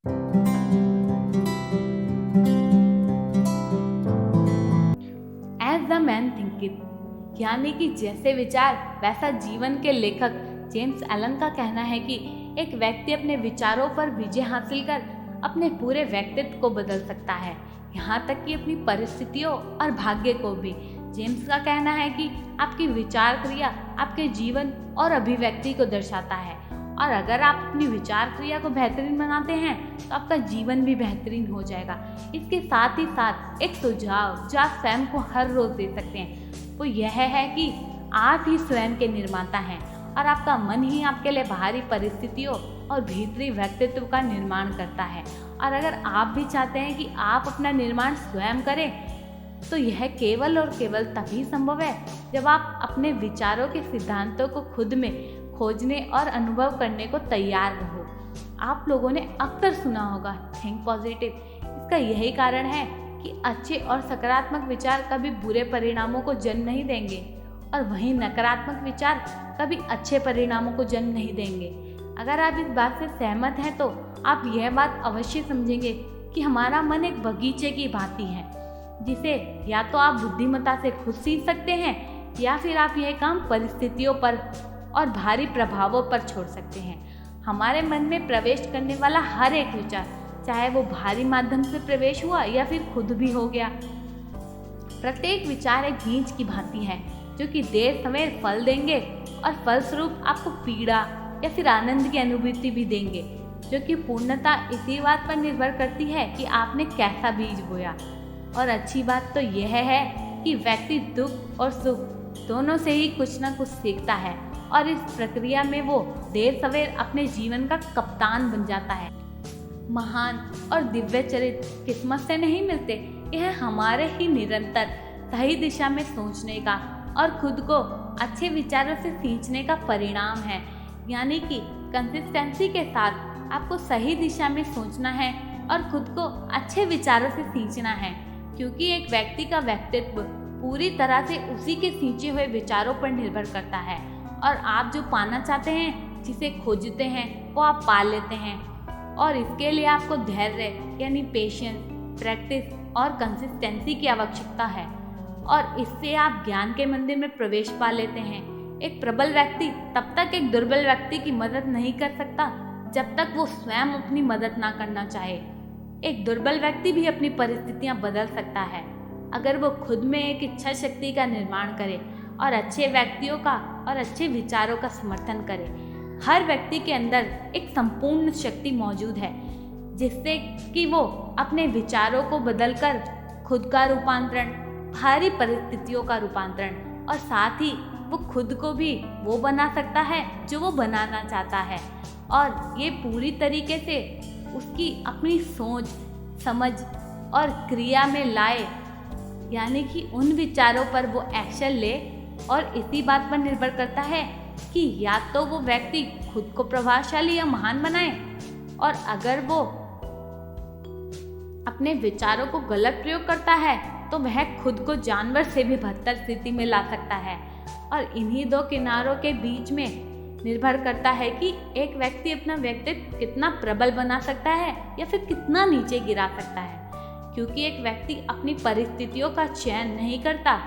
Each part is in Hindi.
एज द मैन थिंकिंग, यानी कि जैसे विचार वैसा जीवन के लेखक जेम्स एलन का कहना है कि एक व्यक्ति अपने विचारों पर विजय हासिल कर अपने पूरे व्यक्तित्व को बदल सकता है, यहाँ तक कि अपनी परिस्थितियों और भाग्य को भी। जेम्स का कहना है कि आपकी विचार क्रिया आपके जीवन और अभिव्यक्ति को दर्शाता है, और अगर आप अपनी विचार क्रिया को बेहतरीन बनाते हैं तो आपका जीवन भी बेहतरीन हो जाएगा। इसके साथ ही साथ एक सुझाव जो आप स्वयं को हर रोज दे सकते हैं वो यह है कि आप ही स्वयं के निर्माता हैं और आपका मन ही आपके लिए बाहरी परिस्थितियों और भीतरी व्यक्तित्व का निर्माण करता है। और अगर आप भी चाहते हैं कि आप अपना निर्माण स्वयं करें तो यह केवल और केवल तभी संभव है जब आप अपने विचारों के सिद्धांतों को खुद में खोजने और अनुभव करने को तैयार रहो। आप लोगों ने अक्सर सुना होगा थिंक पॉजिटिव। इसका यही कारण है कि अच्छे और सकारात्मक विचार कभी बुरे परिणामों को जन्म नहीं देंगे और वहीं नकारात्मक विचार कभी अच्छे परिणामों को जन्म नहीं देंगे। अगर आप इस बात से सहमत हैं तो आप यह बात अवश्य समझेंगे कि हमारा मन एक बगीचे की भांति है जिसे या तो आप बुद्धिमत्ता से खुद सीख सकते हैं या फिर आप यह काम परिस्थितियों पर और भारी प्रभावों पर छोड़ सकते हैं। हमारे मन में प्रवेश करने वाला हर एक विचार, चाहे वो भारी माध्यम से प्रवेश हुआ या फिर खुद भी हो गया, प्रत्येक विचार एक बीज की भांति है जो कि देर समय फल देंगे और फलस्वरूप आपको पीड़ा या फिर आनंद की अनुभूति भी देंगे, जो कि पूर्णता इसी बात पर निर्भर करती है कि आपने कैसा बीज बोया। और अच्छी बात तो यह है कि व्यक्ति दुख और सुख दोनों से ही कुछ ना कुछ सीखता है और इस प्रक्रिया में वो देर सवेर अपने जीवन का कप्तान बन जाता है। महान और दिव्य चरित्र किस्मत से नहीं मिलते, यह हमारे ही निरंतर सही दिशा में सोचने का और खुद को अच्छे विचारों से सींचने का परिणाम है। यानी कि कंसिस्टेंसी के साथ आपको सही दिशा में सोचना है और खुद को अच्छे विचारों से सींचना है, क्योंकि एक व्यक्ति का व्यक्तित्व पूरी तरह से उसी के सींचे हुए विचारों पर निर्भर करता है। और आप जो पाना चाहते हैं, जिसे खोजते हैं, वो आप पा लेते हैं। और इसके लिए आपको धैर्य यानी पेशेंस, प्रैक्टिस और कंसिस्टेंसी की आवश्यकता है, और इससे आप ज्ञान के मंदिर में प्रवेश पा लेते हैं। एक प्रबल व्यक्ति तब तक एक दुर्बल व्यक्ति की मदद नहीं कर सकता जब तक वो स्वयं अपनी मदद ना करना चाहे। एक दुर्बल व्यक्ति भी अपनी परिस्थितियां बदल सकता है अगर वो खुद में एक इच्छा शक्ति का निर्माण करे और अच्छे व्यक्तियों का और अच्छे विचारों का समर्थन करे। हर व्यक्ति के अंदर एक संपूर्ण शक्ति मौजूद है जिससे कि वो अपने विचारों को बदलकर खुद का रूपांतरण, भारी परिस्थितियों का रूपांतरण और साथ ही वो खुद को भी वो बना सकता है जो वो बनाना चाहता है। और ये पूरी तरीके से उसकी अपनी सोच, समझ और क्रिया में लाए, यानी कि उन विचारों पर वो एक्शन ले। और इसी बात पर निर्भर करता है कि या तो वो व्यक्ति खुद को प्रभावशाली या महान बनाए, और अगर वो अपने विचारों को गलत प्रयोग करता है तो वह खुद को जानवर से भी बदतर स्थिति में ला सकता है। और इन्हीं दो किनारों के बीच में निर्भर करता है कि एक व्यक्ति अपना व्यक्तित्व कितना प्रबल बना सकता है या फिर कितना नीचे गिरा सकता है। क्योंकि एक व्यक्ति अपनी परिस्थितियों का चयन नहीं करता,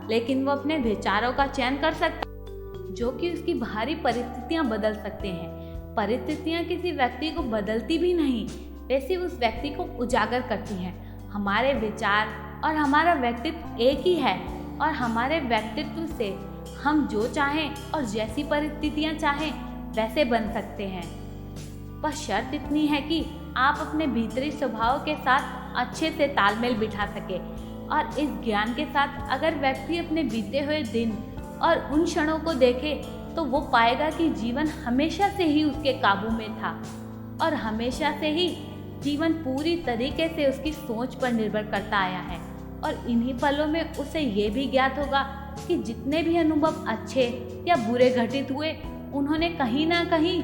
लेकिन वो अपने विचारों का चयन कर सकता है, जो कि उसकी बाहरी परिस्थितियां बदल सकते हैं। परिस्थितियां किसी व्यक्ति को बदलती भी नहीं, वैसे उस व्यक्ति को उजागर करती हैं। हमारे विचार और हमारा व्यक्तित्व एक ही है, और हमारे व्यक्तित्व से हम जो चाहें और जैसी परिस्थितियां चाहें वैसे बन सकते हैं। बस शर्त इतनी है कि आप अपने भीतरी स्वभाव के साथ अच्छे से तालमेल बिठा सके। और इस ज्ञान के साथ अगर व्यक्ति अपने बीते हुए दिन और उन क्षणों को देखे तो वो पाएगा कि जीवन हमेशा से ही उसके काबू में था, और हमेशा से ही जीवन पूरी तरीके से उसकी सोच पर निर्भर करता आया है। और इन्हीं पलों में उसे ये भी ज्ञात होगा कि जितने भी अनुभव अच्छे या बुरे घटित हुए, उन्होंने कहीं ना कहीं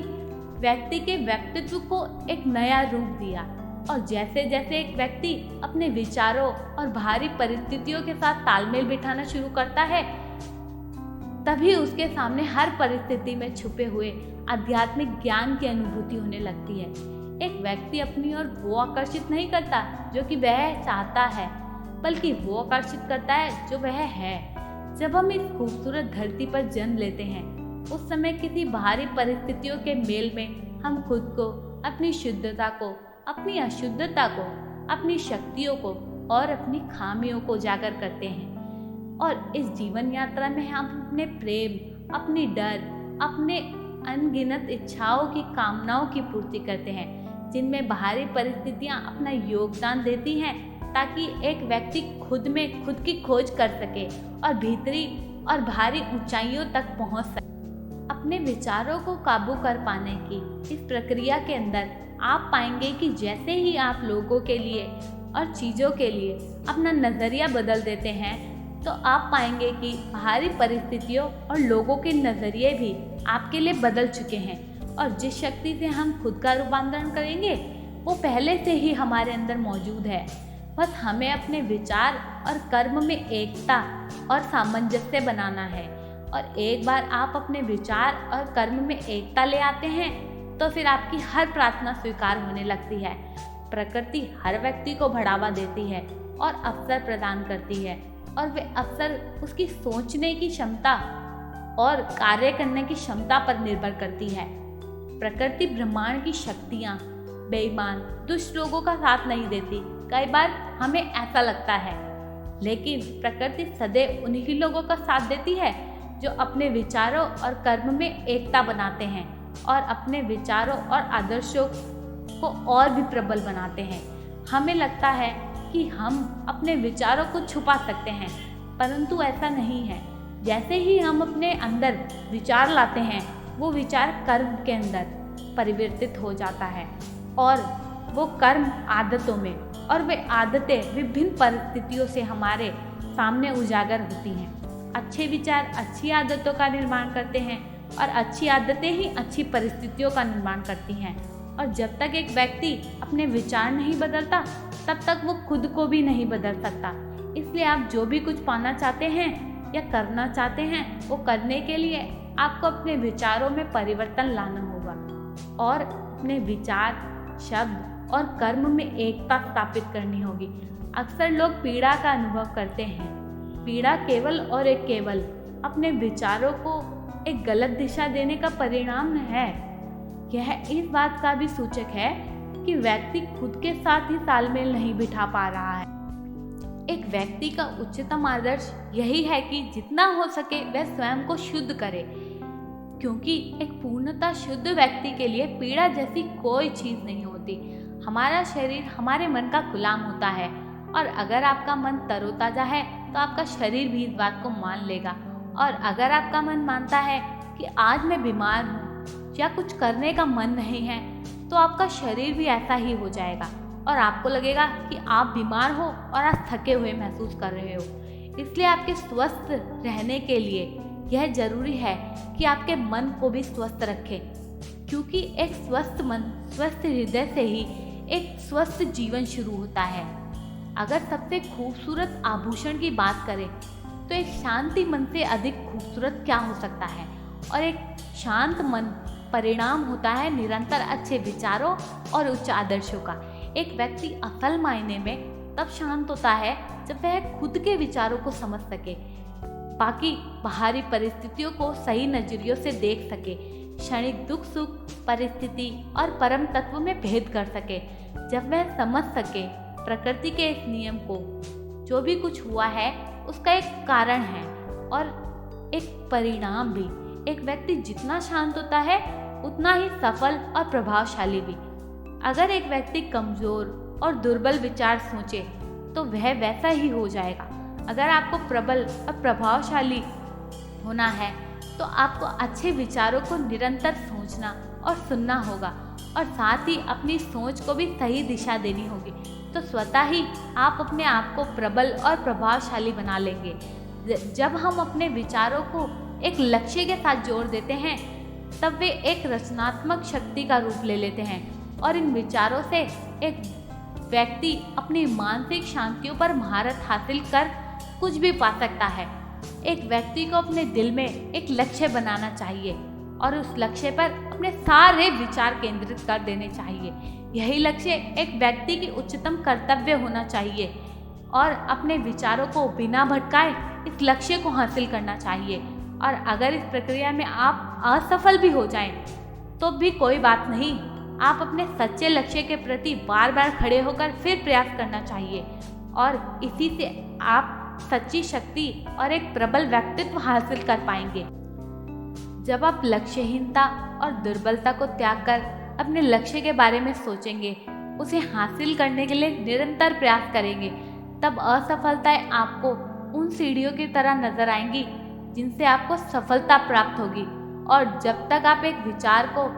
व्यक्ति के व्यक्तित्व को एक नया रूप दिया। और जैसे जैसे एक व्यक्ति अपने विचारों और बाहरी परिस्थितियों के साथ तालमेल बिठाना शुरू करता है, तभी उसके सामने हर परिस्थिति में छुपे हुए आध्यात्मिक ज्ञान की अनुभूति होने लगती है। एक व्यक्ति अपनी ओर वो आकर्षित नहीं करता जो कि वह चाहता है, बल्कि वो आकर्षित करता है जो वह है। जब हम इस खूबसूरत धरती पर जन्म लेते हैं, उस समय किसी बाहरी परिस्थितियों के मेल में हम खुद को, अपनी शुद्धता को, अपनी अशुद्धता को, अपनी शक्तियों को और अपनी खामियों को उजागर करते हैं। और इस जीवन यात्रा में हम अपने प्रेम, अपनी डर, अपने अनगिनत इच्छाओं की, कामनाओं की पूर्ति करते हैं, जिनमें बाहरी परिस्थितियां अपना योगदान देती हैं ताकि एक व्यक्ति खुद में खुद की खोज कर सके और भीतरी और बाहरी ऊंचाइयों तक पहुंच सके। अपने विचारों को काबू कर पाने की इस प्रक्रिया के अंदर आप पाएंगे कि जैसे ही आप लोगों के लिए और चीज़ों के लिए अपना नज़रिया बदल देते हैं, तो आप पाएंगे कि बाहरी परिस्थितियों और लोगों के नज़रिए भी आपके लिए बदल चुके हैं। और जिस शक्ति से हम खुद का रूपांतरण करेंगे वो पहले से ही हमारे अंदर मौजूद है। बस हमें अपने विचार और कर्म में एकता और सामंजस्य बनाना है। और एक बार आप अपने विचार और कर्म में एकता ले आते हैं तो फिर आपकी हर प्रार्थना स्वीकार होने लगती है। प्रकृति हर व्यक्ति को बढ़ावा देती है और अवसर प्रदान करती है, और वे अवसर उसकी सोचने की क्षमता और कार्य करने की क्षमता पर निर्भर करती है। प्रकृति ब्रह्मांड की शक्तियाँ बेईमान, दुष्ट लोगों का साथ नहीं देती। कई बार हमें ऐसा लगता है, लेकिन प्रकृति सदैव उन्हीं लोगों का साथ देती है जो अपने विचारों और कर्म में एकता बनाते हैं और अपने विचारों और आदर्शों को और भी प्रबल बनाते हैं। हमें लगता है कि हम अपने विचारों को छुपा सकते हैं, परंतु ऐसा नहीं है। जैसे ही हम अपने अंदर विचार लाते हैं, वो विचार कर्म के अंदर परिवर्तित हो जाता है और वो कर्म आदतों में, और वे आदतें विभिन्न परिस्थितियों से हमारे सामने उजागर होती हैं। अच्छे विचार अच्छी आदतों का निर्माण करते हैं और अच्छी आदतें ही अच्छी परिस्थितियों का निर्माण करती हैं। और जब तक एक व्यक्ति अपने विचार नहीं बदलता, तब तक वो खुद को भी नहीं बदल सकता। इसलिए आप जो भी कुछ पाना चाहते हैं या करना चाहते हैं, वो करने के लिए आपको अपने विचारों में परिवर्तन लाना होगा और अपने विचार, शब्द और कर्म में एकता स्थापित करनी होगी। अक्सर लोग पीड़ा का अनुभव करते हैं। पीड़ा केवल और एक केवल अपने विचारों को एक गलत दिशा देने का परिणाम है। यह इस बात का भी सूचक है कि व्यक्ति खुद के साथ ही तालमेल नहीं बिठा पा रहा है। एक व्यक्ति का उच्चतम आदर्श यही है कि जितना हो सके वह स्वयं को शुद्ध करे, क्योंकि एक पूर्णतः शुद्ध व्यक्ति के लिए पीड़ा जैसी कोई चीज़ नहीं होती। हमारा शरीर हमारे मन का गुलाम होता है, और अगर आपका मन तरोताज़ा है तो आपका शरीर भी इस बात को मान लेगा। और अगर आपका मन मानता है कि आज मैं बीमार हूँ या कुछ करने का मन नहीं है, तो आपका शरीर भी ऐसा ही हो जाएगा और आपको लगेगा कि आप बीमार हो और आज थके हुए महसूस कर रहे हो। इसलिए आपके स्वस्थ रहने के लिए यह जरूरी है कि आपके मन को भी स्वस्थ रखें, क्योंकि एक स्वस्थ मन, स्वस्थ हृदय से ही एक स्वस्थ जीवन शुरू होता है। अगर सबसे खूबसूरत आभूषण की बात करें तो एक शांति मन से अधिक खूबसूरत क्या हो सकता है। और एक शांत मन परिणाम होता है निरंतर अच्छे विचारों और उच्च आदर्शों का। एक व्यक्ति असल मायने में तब शांत होता है जब वह खुद के विचारों को समझ सके, बाकी बाहरी परिस्थितियों को सही नजरियों से देख सके, क्षणिक दुख सुख परिस्थिति और परम तत्व में भेद कर सके। जब वह समझ सके प्रकृति के इस नियम को, जो भी कुछ हुआ है उसका एक कारण है और एक परिणाम भी। एक व्यक्ति जितना शांत होता है उतना ही सफल और प्रभावशाली भी। अगर एक व्यक्ति कमजोर और दुर्बल विचार सोचे तो वह वैसा ही हो जाएगा। अगर आपको प्रबल और प्रभावशाली होना है तो आपको अच्छे विचारों को निरंतर सोचना और सुनना होगा, और साथ ही अपनी सोच को भी सही दिशा देनी होगी। तो स्वतः ही आप अपने आप को प्रबल और प्रभावशाली बना लेंगे। जब हम अपने विचारों को एक लक्ष्य के साथ जोड़ देते हैं, तब वे एक रचनात्मक शक्ति का रूप ले लेते हैं, और इन विचारों से एक व्यक्ति अपनी मानसिक शांतियों पर महारत हासिल कर कुछ भी पा सकता है। एक व्यक्ति को अपने दिल में एक लक्ष्य बनाना चाहिए और उस लक्ष्य पर अपने सारे विचार केंद्रित कर देने चाहिए। यही लक्ष्य एक व्यक्ति की उच्चतम कर्तव्य होना चाहिए और अपने विचारों को बिना भटकाए इस लक्ष्य को हासिल करना चाहिए। और अगर इस प्रक्रिया में आप असफल भी हो जाएं, तो भी कोई बात नहीं। आप अपने सच्चे लक्ष्य के प्रति बार बार खड़े होकर फिर प्रयास करना चाहिए और इसी से आप सच्ची शक्ति और एक प्रबल व्यक्तित्व हासिल कर पाएंगे। जब आप लक्ष्यहीनता और दुर्बलता को त्याग कर अपने लक्ष्य के बारे में सोचेंगे, उसे हासिल करने के लिए निरंतर प्रयास करेंगे, तब असफलताएं आपको उन सीढ़ियों की तरह नजर आएंगी जिनसे आपको सफलता प्राप्त होगी। और जब तक आप एक विचार को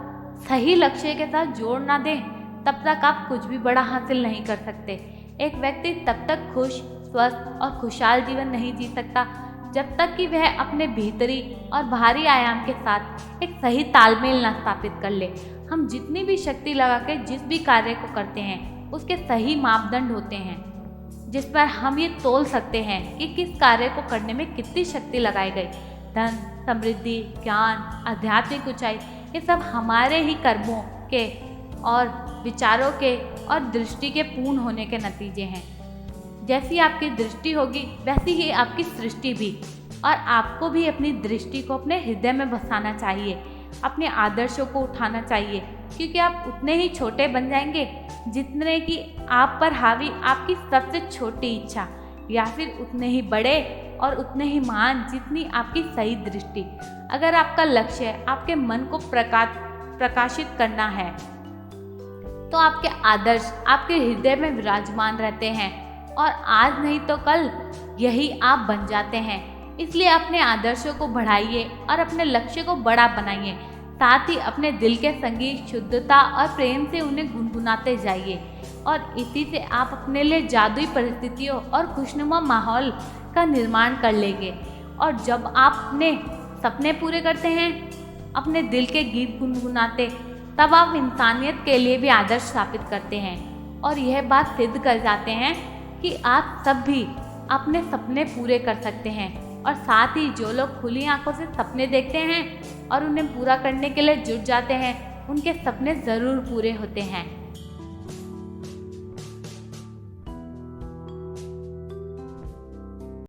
सही लक्ष्य के साथ जोड़ ना दें, तब तक आप कुछ भी बड़ा हासिल नहीं कर सकते। एक व्यक्ति तब तक खुश, स्वस्थ और खुशहाल जीवन नहीं जी सकता जब तक कि वह अपने भीतरी और बाहरी आयाम के साथ एक सही तालमेल ना स्थापित कर ले। हम जितनी भी शक्ति लगा के जिस भी कार्य को करते हैं, उसके सही मापदंड होते हैं जिस पर हम ये तोल सकते हैं कि किस कार्य को करने में कितनी शक्ति लगाई गई। धन, समृद्धि, ज्ञान, आध्यात्मिक ऊंचाई, ये सब हमारे ही कर्मों के और विचारों के और दृष्टि के पूर्ण होने के नतीजे हैं। जैसी आपकी दृष्टि होगी वैसी ही आपकी सृष्टि भी। और आपको भी अपनी दृष्टि को अपने हृदय में बसाना चाहिए, अपने आदर्शों को उठाना चाहिए, क्योंकि आप उतने ही छोटे बन जाएंगे जितने कि आप पर हावी आपकी सबसे छोटी इच्छा, या फिर उतने ही बड़े और उतने ही महान जितनी आपकी सही दृष्टि। अगर आपका लक्ष्य आपके मन को प्रकाशित करना है, तो आपके आदर्श आपके हृदय में विराजमान रहते हैं और आज नहीं तो कल यही आप बन जाते हैं। इसलिए अपने आदर्शों को बढ़ाइए और अपने लक्ष्य को बड़ा बनाइए। साथ ही अपने दिल के संगीत, शुद्धता और प्रेम से उन्हें गुनगुनाते जाइए और इसी से आप अपने लिए जादुई परिस्थितियों और खुशनुमा माहौल का निर्माण कर लेंगे। और जब आप अपने सपने पूरे करते हैं, अपने दिल के गीत गुनगुनाते, तब आप इंसानियत के लिए भी आदर्श स्थापित करते हैं और यह बात सिद्ध कर जाते हैं कि आप सब भी अपने सपने पूरे कर सकते हैं। और साथ ही जो लोग खुली आंखों से सपने देखते हैं और उन्हें पूरा करने के लिए जुट जाते हैं, उनके सपने ज़रूर पूरे होते हैं।